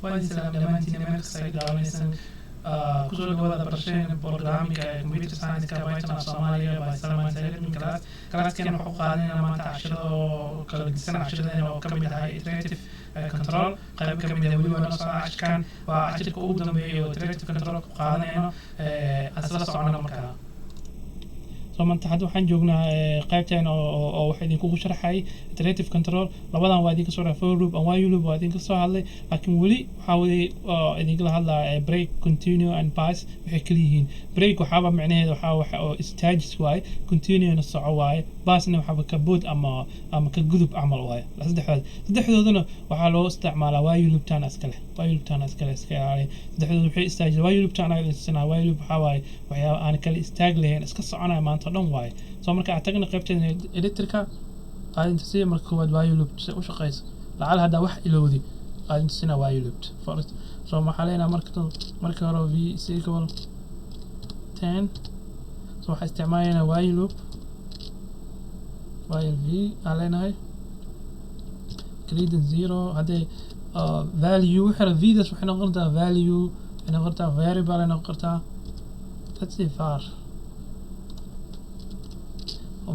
وادي سلام دمانتين ملك سيد عالميسن كسر جواد برشين برنامج كمبيوتر ساينس كبايتنا صوماليا باي سلمان سيد من كلاس كانوا حقوقنا ما تعشروا كالسنة عشرة أو كم هاي iterative control قريب كم من دولي وأنا صار عشان وعشان كودم iterative control قاعدنا أساس عنا مكان طبعا تحدو waxaan joognaa qaybteen oo waxa idin kugu sharaxay iterative control labadan waa idin ka soo raafay for loop and while loop waa idin ka soo hadlay laakiin wali waxa wadi idin kala hadlaa break continue and pass waxay kala yihiin break waxa macnaheedu waxa oo stages waay continue na soco waay passna waxa ka bood ama ka gudub amal waay saddexdoodana waxa loo isticmaalaa while loop tan askale while loop tan askale saddexdood waxay stage while loop tan aysan while loop waxa waay waxa aan kala istaag lahayn iska soconaa maanta dhan waay soo marka aad tagna qaybteen electrica aad inta si marka koowaad while loop u shaqeyso lacal hada wax ilowdi aad inta sina while loop first soo ma xaleena marka hore v is equal 10 soo waxa isticmaalana while loop while v aleenahay create 0 hada value waxa v das waxa noqontaa value ina noqontaa variable ina noqontaa let's say var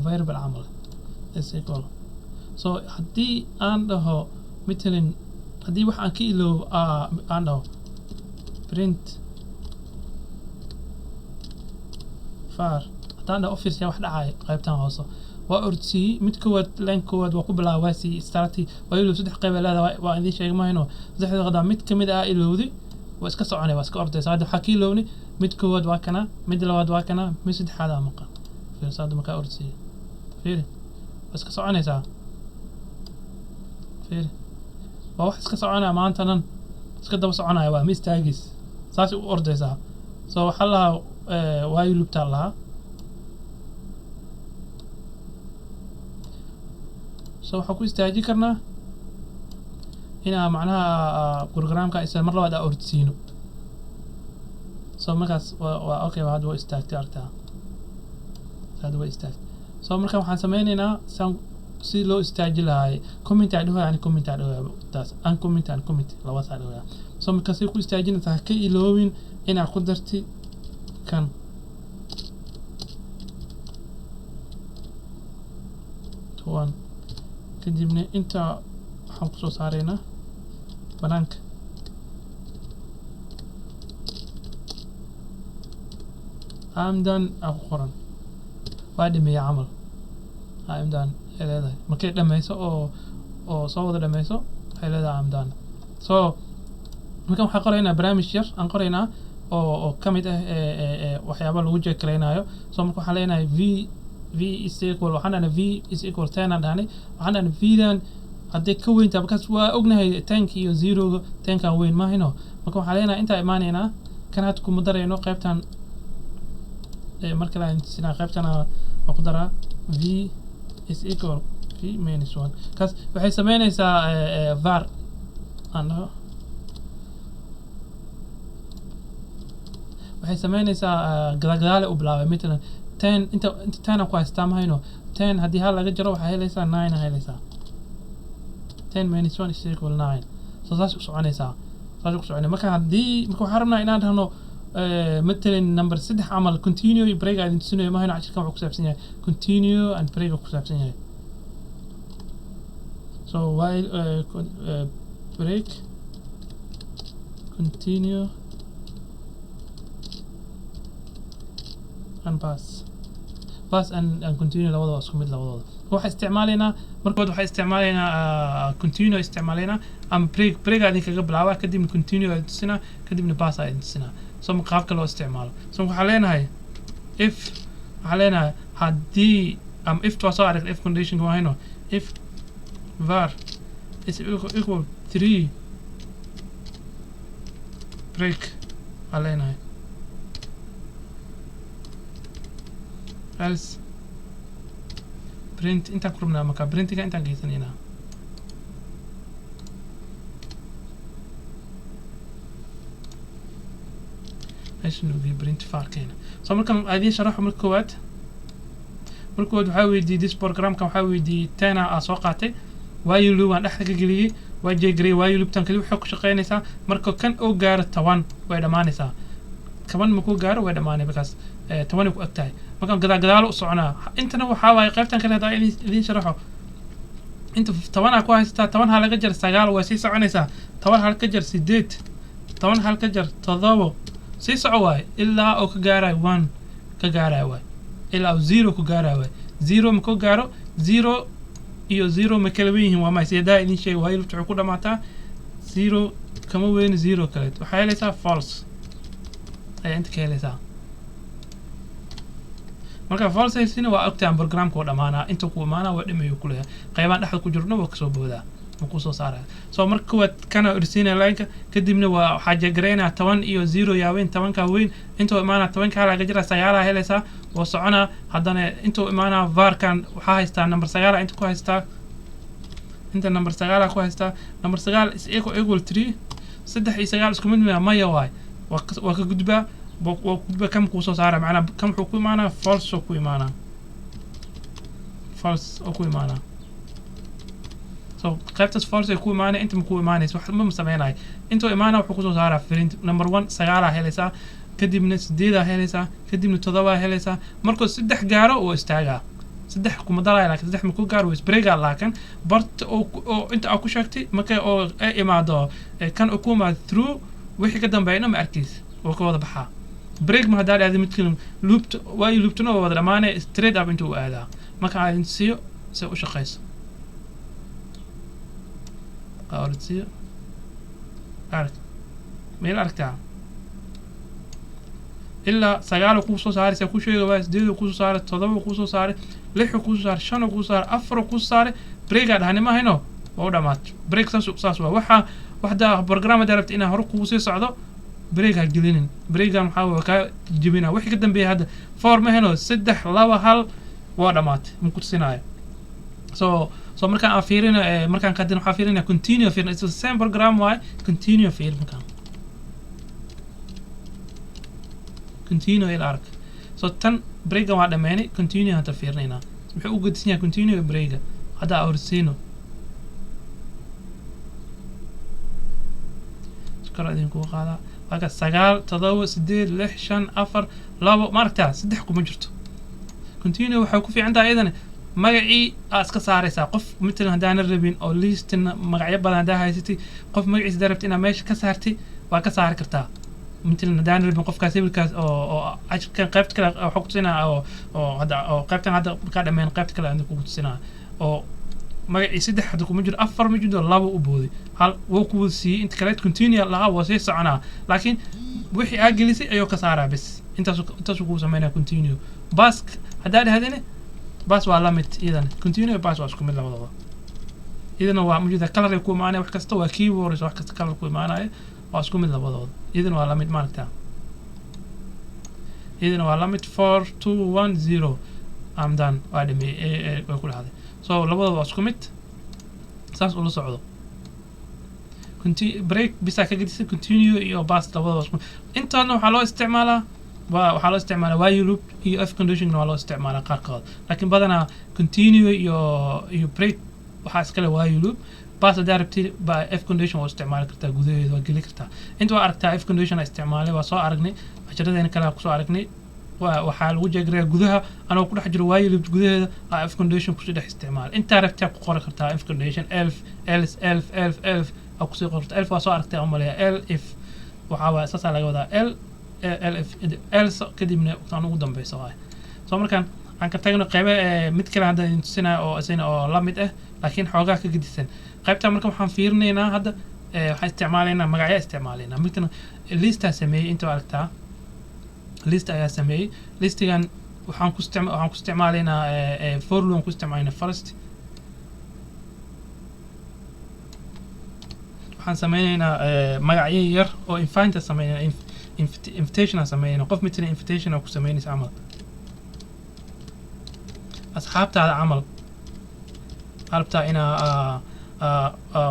variable عمل is equal so haddii aan dhaho matalan haddii wax aan ka iloobo aan dhaho print var haddaan dhaho office yaa wax dhacay qaybtan hoose waa ordsii mid koowaad line koowaad waa ku bilaabaa si starti waa iloob saddex qayb leedahay waa idin sheegi mahayno saddexda qadaa mid kamid ah ilowdi waa iska soconay waa iska ordaysa hadda waxaa ka ilowni mid koowaad waa kana mid labaad waa kana mid saddexaad aa maqan fiirsaada markaa ordsii فيري بس كسرعانيسا فيري واحد كسرعانا ما أنت نن سكده بسرعانا يا ميستاجيس ساسي أورديسا سو حلها وايو لبتالها سو حكو استاجي كرنا هنا معناها بروجرام كايسا مرة واحدة أوردسينو سو مكاس أوكي وهذا هو استاجتي أرتاح هذا هو استاجتي soo marka waxaan sameynaynaa si loo istaaji lahay comment aad yani comment aad taas an comment and comment laba saad oo soo marka si ku istaajinaysaa ka iloobin inaad ku darti kan toban kadibna inta waxaan ku soo saareynaa banaanka I'm done aku qoran waa dhameeyay camal I'm done ay leedahay markay dhameyso oo soo wada dhameyso waxay leedahay I'm done so markaan waxaan qoraynaa barnaamij yar aan qoraynaa oo ka mid ah waxyaaba lagu jeekareynayo so marka waxaan leenahay v is equal waxaan dhahnay v is equal 10 aan dhahnay waxaan dhahnay v-dan haddii ka weynta markaas waa ognahay 10 iyo 0 10 kan weyn maahino marka waxaan leenahay intaa imaanaynaa kan had kuma darayno qaybtan marka la intina qaybtana waa ku daraa v is equal v minus 1 kaas waxay sameynaysaa var anno waxay sameynaysaa gadaal u bilaabay matalan 10 inta 10 ku haystaa mahayno 10 haddii hal laga jaro waxay helaysaa 9 helaysaa 10 minus 1 is equal 9 so saas u soconaysaa saas u soconay marka haddii marka waxaan rabnaa inaan dhahno مثلا نمبر 6 عمل continue break عاد نسنو ما هنا 10 كم عكساب سنة continue and break عكساب سنة so while break continue and pass and continue لوضع اسكمل لوضع واحد استعمالنا مركود واحد استعمالنا continue استعمالنا am break عاد قبل عوا كدي continue عاد سنة كدي من pass عاد سنة سو مقابك لو استعماله سو حالينا هاي if حالينا هدي if توصل if condition هو هنا if var is equal 3 break حالينا هاي else print انت كرمنا مكا print كا انت جيسنينا ايش انه في برنت فاركينا سو مركم هذه شرحوا مركوات وحاول دي ديس بروجرام كم حاول دي تانا اسوقاتي وايلو وان احد قليلي واجي جري واي لوبتان كلي وحكو شقينيسا مركو كان او غار 10 way dhamaanaysa kaban ma ku gaaro way dhamaanay markaas 10 ku agtahay markaan gadaal u soconaa intana waxa waay qaybtan kale hadaa idin sharaxo inta 10 ku haystaa 10 hal laga jar 9 way sii soconaysaa 10 hal ka jar 8 10 hal ka jar 7 sii soco waay ilaa oo ka gaaray 1 ka gaaray waay ilaa 0 ku gaaray waay 0 ma ku gaaro 0 iyo 0 ma kala weyn waa ma sidaa idin sheeg way lubtu ku dhamaataa 0 kama weyn 0 kale waxa helaysaa false ay inta ka helaysaa marka false haysiina waa ogtaan programka oo dhamaana inta ku imaana waa dhimayo ku leeyahay qaybaan dhaxda ku jirno waa ka soo boodaa ma ku soo saaraa soo marka waad kana ursiina line-ka kadibna waa waxa gareena 10 iyo 0 yaaween 10 ka weyn inta imaana 10 ka laga jira 9 helaysaa oo socona haddana inta imaana varkan waxa haystaa number 9 inta ku haystaa inta number 9 ku haystaa number 9 is equal 3 saddex iyo 9 isku mid ma yahay waa ka gudbaa وكم كم كوسو صار معنا كم حكومة معنا false حكومة معنا false حكومة معنا so قيمة false حكومة معنا أنت مكومة معنا سو حد ما مسمينا هاي أنتوا إمانة وحكومة صار فريند number 1 سجارة هلسا كدي من سديدة هلسا كدي من تضوى هلسا مركز سدح جارو واستعجا سدح حكومة ضايع لكن سدح مكو جارو وسبريجا لكن برت أو أنت أكو شكتي مكان أو أي إمادة كان حكومة through وحي قدام بينهم مركز وكذا بحا بريك ما هداري هذه مثل لوبت واي لوبتنا وهذا معناه ستريت اب انتو هذا ما كان عايزين تسيو سو شقيس قاعد تسيو عارف ميل اركتا الا سيالو كوسو صار سكو شيء بس ديدو كوسو صار تضو كوسو صار لحو كوسو صار شنو كوسو صار افرو كوسو صار بريك هذا ما هنا ودا مات بريك ساس وحا وحده برنامج داربت انها هرو كوسو صعدو بريك هجلينين بريك محاول كا جبينا وحي قدام بيه هذا فورم هنا سدح لوا هل وادمات ممكن سيناي سو مركان افيرنا مركان قدنا حافيرنا كونتينيو فيرنا اتس سيم بروجرام واي كونتينيو فير مكان كونتينيو الارك سو تن بريك وادا ماني كونتينيو هتا فيرنا وحي او قدسنيا كونتينيو بريك هذا اورسينو شكرا لكم قادا هذا 9 تضو 6 6 5 4 لabo marta saddex kuma jirto continue waxa ku fiicantaa ayadana magacii aad ka saaraysaa qof midna hadaan rabin oo list magacyo badan hadaa haysatay qof magaciisa darabta inaad meesha ka saartay waa ka saari kartaa midna hadaan rabin qofkaas hebelkaas oo ajkan qaybta kale waxa ku tusinaa oo hada oo qaybtan hada ka dhameen qaybta kale aan ku tusinaa oo magacii saddex hada kuma jiro afar ma jiro labo u boodi hal wuu ku sii inta kale continue laha waa sii soconaa laakiin wixii aad gelisay ayuu ka saaraa bas intaas ku sameynaa continue bas hadaa hadane bas waa lamid idan continue bas waa isku mid labadaba idan waa mujida color ku maana wax kasta waa keywords wax kasta color ku maana waa isku mid labadaba idan waa lamid maaragtaa idan waa lamid 4 2 1 0 I'm done waa dhimi way ku dhahday so labadaba waa isku mid saas ula socdo break bisa ka gedisay continue iyo bas labadaba isku intaana waxa loo isticmaalaa waxa loo isticmaalaa while loop iyo if condition waa loo isticmaalaa qaarkood laakiin badanaa continue iyo break waxa iska leh while loop bas darabti ba if condition waa isticmaali kartaa gudaheeda waa geli kartaa inta waa aragtaa if condition isticmaalay waa soo aragnay casharadeen kale ku soo aragnay waxa lagu jeegraa gudaha anoo ku dhex jiro while loop gudaheeda if condition ku soo dhex isticmaal inta rabtaa ku qori kartaa if condition elf أو كسي قرط ألف وصارت عملية if وحاول أساسا لجودا if كدي من وقتنا قدام بيسواي سو كان عن كتاجنا قيمة متكلم عند سنة أو سنة أو لامد لكن حاجة كجديدة قيمة مركم حنفيرنا هنا هذا استعمالنا مجاعي استعمالنا مثلا الليست سمي أنتوا عرفتها ليست سمي ليست كان وحنكو استعمالنا فورلون كو استعمالنا first waxaan sameeynaa magacyo yar oo infinite sameeynaa invitation sameeynaa qof midna invitation ku sameeynaysa amal asxaabtaada amal arabta ina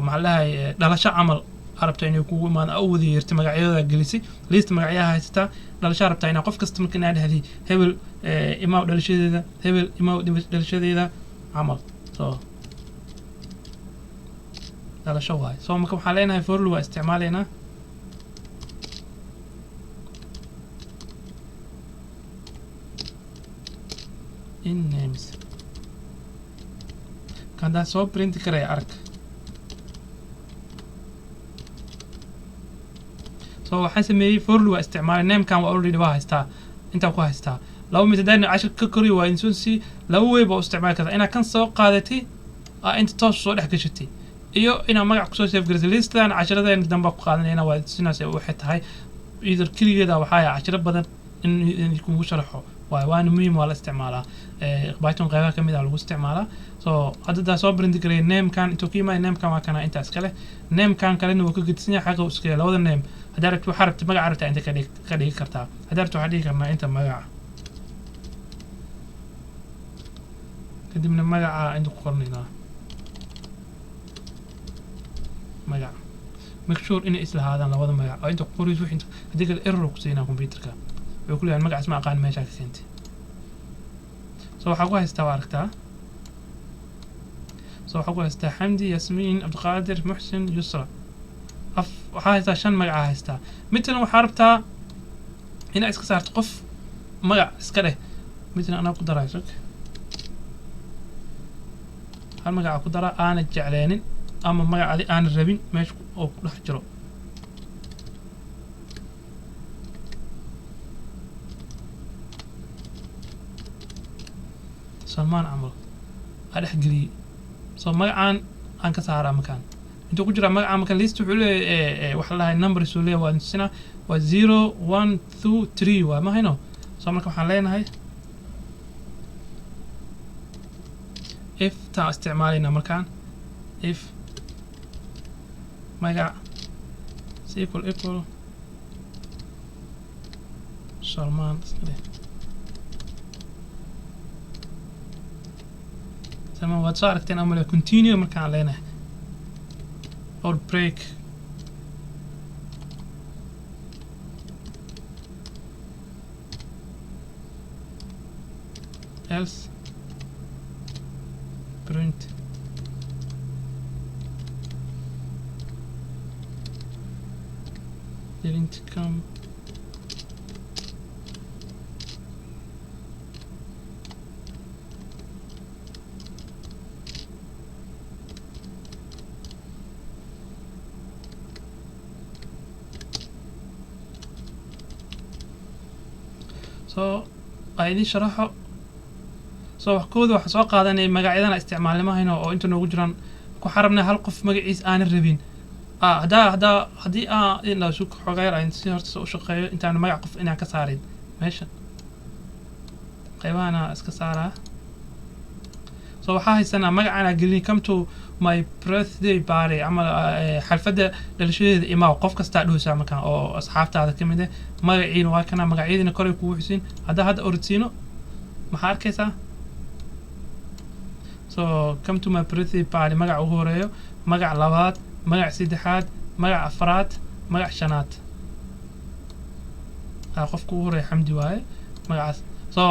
maxallahay dhalasho amal arabta inay kugu imaan awdi yarta magacyada gelisay list magacyaha haysta dhalasho arabta ina qof kasta markii aan dhahdii hebel imaa dhalashadeeda hebel imaa dhalashadeeda amal so dhalasho waaye so marka waxaan leenahay for loop waa isticmaalaynaa in names kandaa soo print karaya arag so waxaan sameeyey for loop waa isticmaalay namekan waa already waa haystaa intaa ku haystaa laba mid haddaan cashir ka koriyo waa insuunsi laba way baa u isticmaali kartaa inaad kan soo qaadatay inta toos soo dhex gashatay iyo inaad magac kusoo save garisay listan cashiradeen dambe ku qaadanayna waa sinaas waxay tahay either keligeeda waxaa cashiro badan in kugu sharaxo waana muhiim waa la isticmaalaa Python qaybaha kamid ah lagu isticmaalaa so hadda soo print garay namekan intuu ka yimaado namekan waa kana intaas kale namekan kalena wuu ka gedisan yahay xaqa iska labada name haddii rabto waxaa rabta magaca rabta inta ka dhigi kartaa haddii rabto waxaa dhigi karnaa inta magaca kadibna magaca inta ku qornaynaa magaca make sure inay islahaadaan labada magac oo inta ku qorayso wixii haddii kale error ku siinaa computerka wuxuu ku leeyahay magacaas ma aqaan meesha ka keentay so waxaa ku haystaa waa aragtaa so waxaa ku haystaa xamdi yasmiin cabdiqaadir muxsin yusra waxaa haystaa 5 magaca haystaa midna waxaa rabtaa inaad iska saarto qof magac iska dheh midna anaa ku darayso hal magaca ku dara aanad jecleenin ama magacaadi aan rabin meesha oo ku dhex jiro Salmaan camal adhex geliyey so magacaan aan ka saaraa makaan intuu ku jiraa magacaan makaan list wuxuu leeyahay waxa la dhahay numbers uu leeyahay waa sina waa 0 1 2 3 waa ma hayno so marka waxaan leenahay if taa isticmaalayna markaan if magac is equal Salmaan تمام waad soo aragteen ama continue markaan leenahay or break else print didn't come so aydi sharaxo so wax kooda wax soo qaadanay magacyadana isticmaalnimahayna oo inta noogu jiraan ku xarabnay hal qof magaciis aan rabin hadii in la soo xogeeyay in si horta soo shaqeeyo intaan magac qof inaan ka saarin meesha qaybana iska saaraa so waxaa haysana magacana gelin come to my birthday party ama xalfada dhalashadeeda imaa qof kasta dhoosa markaan oo asxaabtaada kamid ah magaciina waa kana magacyadina kor ay kugu xusin hadda ordsino maxaa arkaysaa so come to my birthday party magac ugu horeeyo magac labaad magac saddexaad magac afraad magac shanaad qofku ugu horeeyo xamdi waaye magacaas so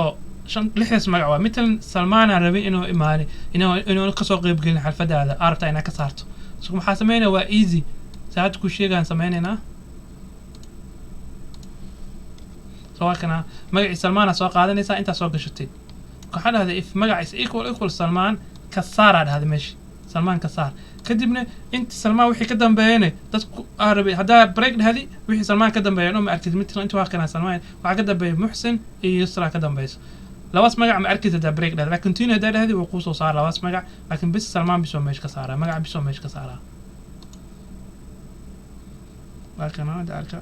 lixdaas magac waa midtan Salmaan rabay inuu imaani inuu ka soo qayb galin xalfadaada arabta inaa ka saarto so maxaa sameeynaa waa easy saad ku sheegaan sameeynaa so kana magaci Salmaan soo qaadanaysa inta soo gashatay waxaan dhahday if magac is equal Salmaan ka saar dhahday meesha Salmaan ka saar kadibna inta Salmaan wixii ka dambeeyay dadku arabay hadaa break dhahday wixii Salmaan ka dambeeyay oo ma arkid midna inta waa kana Salmaan waxa ka dambeeyay Muxsin iyo Yusra ka dambeeyay labaas magac ma arkid hadaa break dhahday laakiin continue hadaa dhahday wuu ku soo saar labaas magac laakiin bis Salmaan bisoo meesha ka saara magac bisoo meesha ka saara waakana dalka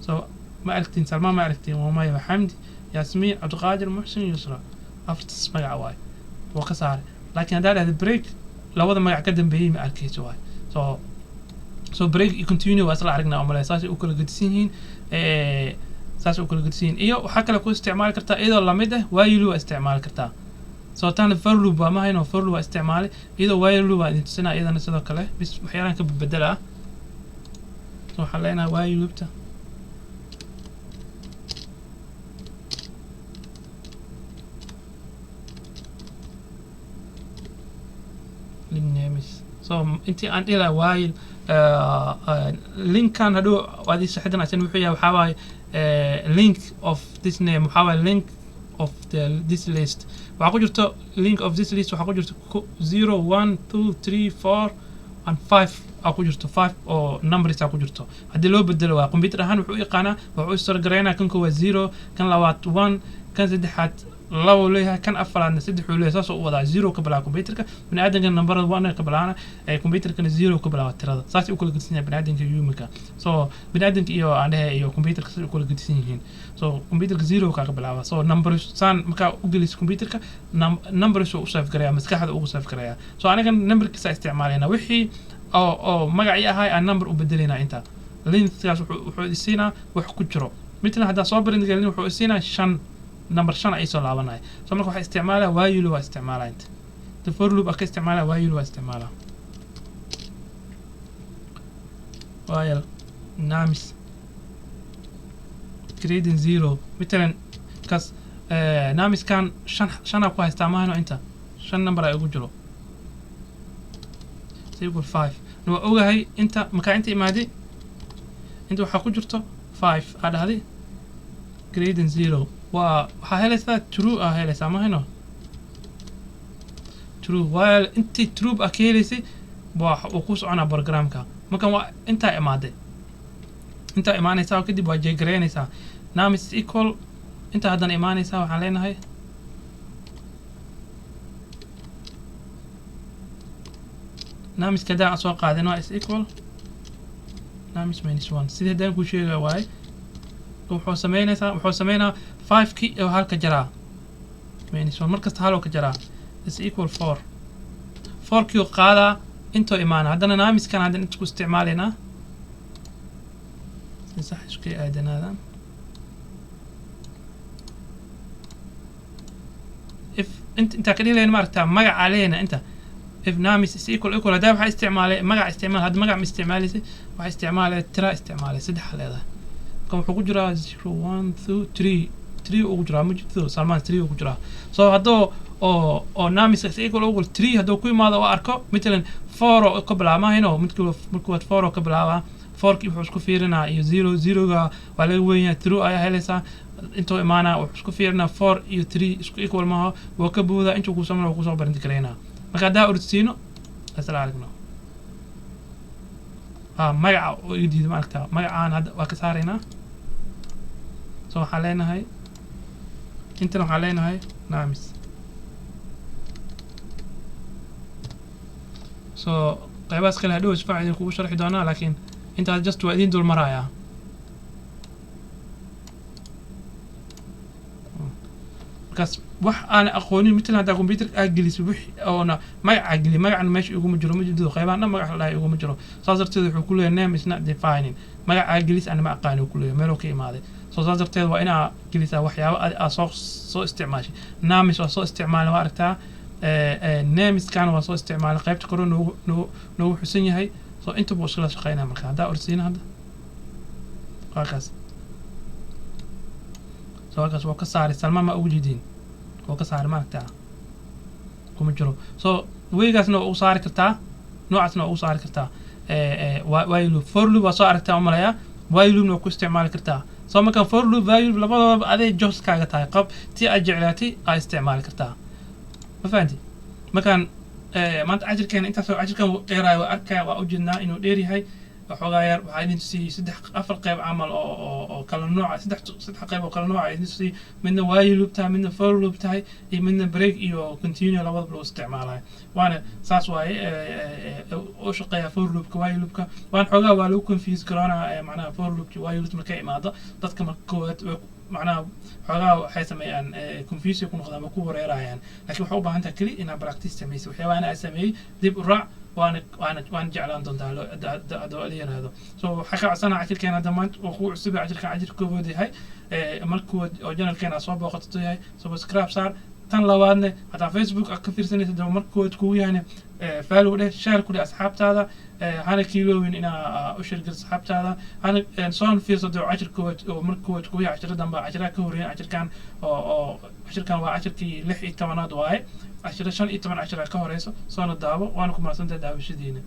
so ما أركتين سلمان ما أركتين وما يا حمدي ياسمين عبد القادر محسن يسرى أفتس مجا واي وكسار لكن هذا البريك لو هذا ما قدم به ما أركيت واي so break يكونتينيو وأصل عرقنا عمله أساسي وكل قدسين أساسي وكل قدسين إيوه وحكى لكم استعمال كرتا إذا الله مده وايلو استعمال كرتا so تان فرلو بما هنا فرلو استعماله إذا وايلو بعد سنة إذا نسيت كله بس أحيانا كبدلها so حلينا وايلو بتا names so so intii aan dhila while link kan hadhow waad saxidana asan wuxuu yahay waxa waaye link of this name waxa waaye link of this list waxa ku jirto link of this list waxa ku jirto 0 1 2 3 4 and 5 ku jirto 5 oo numbers ku jirto hadii loo bedelo waa computer ahaan wuxuu yaqaana wuxuu soo gareynaa kan koowaad 0 kan labaad 1 kan saddexaad labo leeyahay kan afraadna saddex uu leeyahay saas oo wada 0 ka bilaa computerka bani aadanka number 1 ka bilaana computerkana 0 ka bilaa tirada saas uu kala gudsan yahay bani aadanka humanka so bani aadanka iyo aan dhahay iyo computerka saas uu kala gudsan yihiin so computerka 0 ka bilaaba so numbers san marka u gelis computerka numbers uu save gareeyaa maskaxda uu save gareeyaa so aniga numberkiisa isticmaalayna wixii oo magaci ahay aan number u bedelina inta lengthkaas wuxuu isiinaa wax ku jiro midna hadda soo barin galin wuxuu isiinaa 5 number 5 ay soo laabanay so marka waxa isticmaalaa while waa isticmaalaa inta the for loop aka isticmaalaa while waa isticmaalaa while names grading 0 مثلا كاس names kan 5 ku haystaa maahno inta 5 number ay ugu jiro equal 5 no ogahay inta marka inta imaadi inta waxa ku jirto 5 adahdi grading 0 waxa helaysaa true helaysaa ma heno true while inti true akeelisi waxa uu ku soconaa programka marka waa inta imaanaysaa kadib waa jeegreynaysaa names equal inta hadan imaanaysaa waxaan leenahay names kada soo qaadano is equal names -1 sidii hadaan ku sheegay waay wuxuu sameeynaa 5 ki oo halka jaraa -1 markasta halo ka jaraa is equal 4 ki oo qaada into imaana hadana names kan hadan inta ku isticmaalina صح isku aadanaada if inta ka dhileen marta magac aleena inta if names is equal hada waxa isticmaalay magac isticmaal hada magac ma isticmaalaysa waxa isticmaalay tira isticmaalay saddex leedahay kan wuxuu ku jiraa 0 1 2 3 ugu jiraa ma jirto Salman 3 ugu jiraa so hadoo oo names is equal 3 hadoo ku imaado oo arko midalan 4 oo ka bilaabma hino markuu 4 oo ka bilaaba 4 ki wuxuu isku fiirinaa iyo 0 ga waa laga weynaa true ay helaysaa intuu imaana wuxuu isku fiirinaa 4 iyo 3 isku equal maaha waa ka buuda intuu ku sameeyo ku soo barin kareena marka daa ursiino asalaamna magaca oo idiid maaragta magacaan hadda waa ka saarayna so waxaan leenahay inta waxaan leenahay names so qaybaas kale hadhow si fiican kugu sharxi doonaa laakiin inta just waa idin dul maraya kas wax aan aqoonin midna hada computer aglis wixii oo magaca geli magacna meesha ugu jiro ma jiro qaybana magac la ugu jiro saasarteed wuxuu ku leeyahay name is not defining magaca aglis aan ma aqaan ku leeyahay meel ka imaaday soo saasarteed waa ina gelisa waxyaabo aad soo isticmaashay names waa soo isticmaal waa aragtaa names kan waa soo isticmaal qaybta koro noo xusan yahay soo inta buu isla shaqeynaa marka hada ursiina hada qaas soo kaas waa ka saaray Salman ma ugu jidin oo ka saaray maaragtaa kuma jiro so weygaasna oo saari kartaa noocaasna oo saari kartaa while for loop waa soo aragtaa umalaya while loop ku isticmaali kartaa so marka for loop while labadaba aday jos kaaga tahay qab tii aad jeclaatay ay isticmaali kartaa ma fahanti markan maanta ajirkeena inta soo ajirkan dheeraay waa arkaa waa u jeednaa inuu dheer yahay waxoogaa yar waxaa idin tusiyey 4 qayb camal oo kala nooc 3 qayb oo kala nooc idin tusiyey midna while loop tahay midna for loop tahay iyo midna break iyo continue labadaba loo isticmaalay waana saas waaye oo shaqeeya for loopka while loopka waan xoogaa waa lagu confuse garoona macnaha for loopki while loop markay imaado dadka markood macnaha xoogaa waxay sameeyaan confuse ku noqdaan ku wareerayaan laakiin waxa u baahan tahay kali inaad practice sameeyso waxyaabo aan sameeyay dib u raac وأنا جعلان دون ده لينا هذا so حكى عصنا عشر كان هذا ما وقوع سبع عشر كان عشر كوفودي هاي ملكو وجنا كان أصابه وقتته هاي so سكراب صار tan labaadne hataa facebook aad ka fiirsanaysa daba markood kugu yahayne follow dheh share ku dheh asxaabtaada hana kiiloowin inaa u shirgid asxaabtaada hana soon fiirso daba cashirkood oo markood kugu yahay cashiro danba cashiraha ka horreeyan cashirkan oo cashirkan waa cashirkii 16 waaye cashiro 15 cashira ka horeyso soona daabo waana ku mahadsantahay daawashadiina